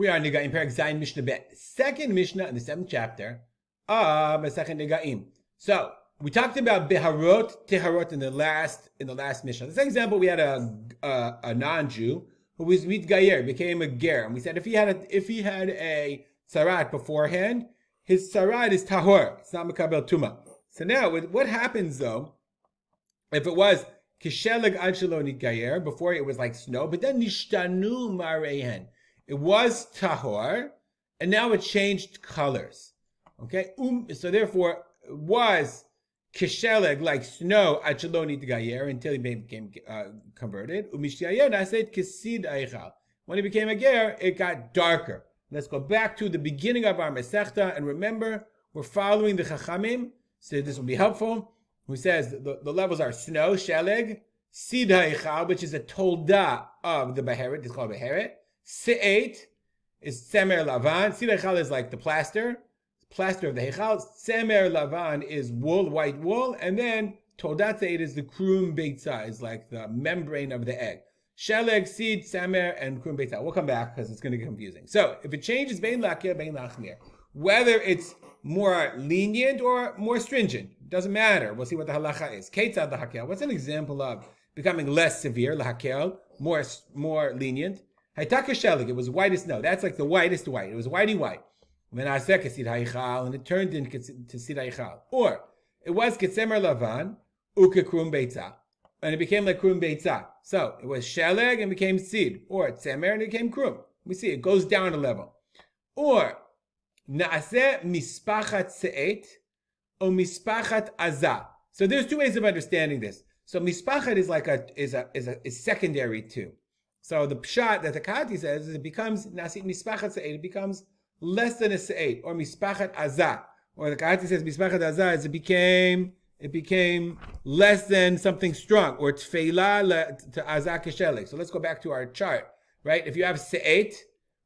We are Negaim Perek Zayin Mishnah Bet, second Mishnah in the 7th chapter of Masechet Negaim. So we talked about Beharot, Teharot in the last Mishnah. The second example, we had a non-Jew who was mitgayer, became a ger, and we said if he had a tzarat beforehand, his tzarat is tahor. It's not mekabel tuma. So now, what happens though? If it was kisheleg ad shelo nitgayer, before it was like snow, but then nishtanu marehen. It was tahor, and now it changed colors. Okay, so therefore it was kisheleg like snow ad shelo nitgayer until he became converted. Umishyayer naset kisid aichal. When he became a ger, it got darker. Let's go back to the beginning of our Masechta, and remember, we're following the Chachamim, so this will be helpful. Who says the levels are snow, sheleg, sid haichal, which is a tolda of the beheret, it's called beheret. Se'et is semer lavan. Sid haichal is like the plaster of the heichal. Semer lavan is wool, white wool, and then toldat se'et is the krum beitza, is like the membrane of the egg. Sheleg, seed, samer, and krum beitza. We'll come back because it's going to get confusing. So if it changes bein lakir, bein lachmir, whether it's more lenient or more stringent, doesn't matter. We'll see what the halacha is. Ketzad lahakel. What's an example of becoming less severe? Lahakel, more lenient. Haytaka sheleg. It was white as snow. That's like the whitest white. It was whitey white. And it turned into sid haichal. Or it was ketzemer lavan uke krum beitza, and it became like krum beitza. So it was sheleg and became sid, or tzemer and it became krum. We see it goes down a level. Or naaseh mispachat se'et o mispachat azah. So there's two ways of understanding this. So mispachat is secondary to. So the pshat that the Kati says is it becomes nasit mispachat se'et. It becomes less than a se'et, or mispachat azah. Or the Kati says mispachat azah is it became less than something strong, or tfeila to azah keshelik. So let's go back to our chart, right? If you have se'et,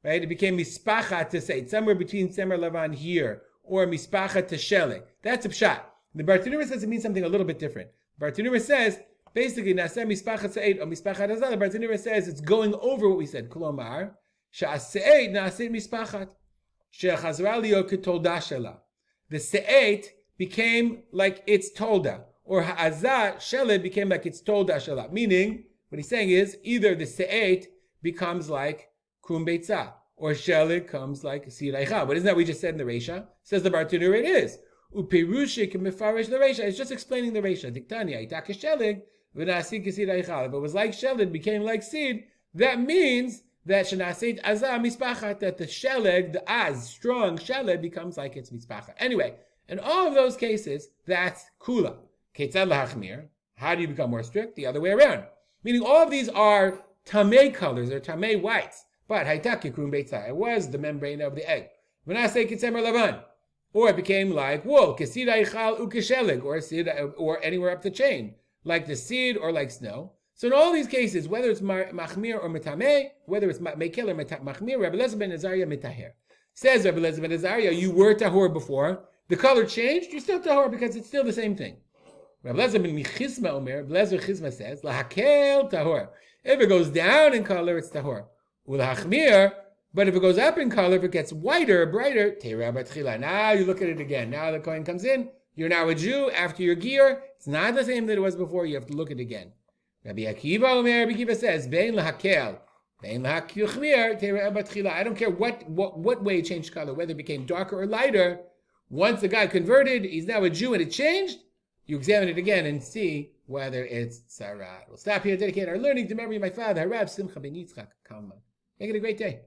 right, it became mispachat to se'et, somewhere between semer lavan here, or mispachat to shelik. That's a pshat. The Bartanura says it means something a little bit different. Bartanura says, basically, naseh mispachat se'et or mispachat azah, the Bartanura says it's going over what we said. Kolomar, sha'as se'et naseh mispachat, she'chazra liyo ketolda shela. The se'et became like its tolda, or ha'azah shelet became like its tolda shela. Meaning, what he's saying is, either the se'et becomes like krum beitza, or shelet comes like sid haichal. But isn't that what we just said in the Reisha? Says the Bartanura, it is. Upirushik mefarish the Reisha. It's just explaining the Reisha. Diktani aitake shelet v'nasi kesid haichal. If it was like shelet, became like sid, that means that shenasit azah mispachat, that the sheleg, the az, strong sheleg, becomes like its mispachat. Anyway, in all of those cases, that's kula. Ketzad lahachmir. How do you become more strict? The other way around. Meaning all of these are tamei colors, or tamei whites. But haytak krum beitza, it was the membrane of the egg. V'naseh ketzemer lavan. Or it became like wool, kesid haichal ukesheleg, or anywhere up the chain, like the seed or like snow. So in all these cases, whether it's machmir or metameh, whether it's mekel or machmir, Rabbi Elazar ben Azariah mitaher. Says Rabbi Elazar ben Azariah, you were tahor before, the color changed, you're still tahor because it's still the same thing. Rabbi Elazar ben Chisma Omer, Rabbi Elazar Chisma says, lahakel tahor. If it goes down in color, it's tahor. Ulahachmir, but if it goes up in color, if it gets whiter, brighter, teira batchila. Now you look at it again. Now the coin comes in. You're now a Jew after your gear. It's not the same that it was before. You have to look at it again. Rabbi Akiva Omer, Rabbi Akiva says, bein lahakel, bein lahakyuchmir, teira batchila. I don't care what way it changed color, whether it became darker or lighter. Once the guy converted, he's now a Jew and it changed. You examine it again and see whether it's tzarat. We'll stop here, dedicate our learning to memory of my father, Harav Simcha ben Yitzchak Kalman. Make it a great day.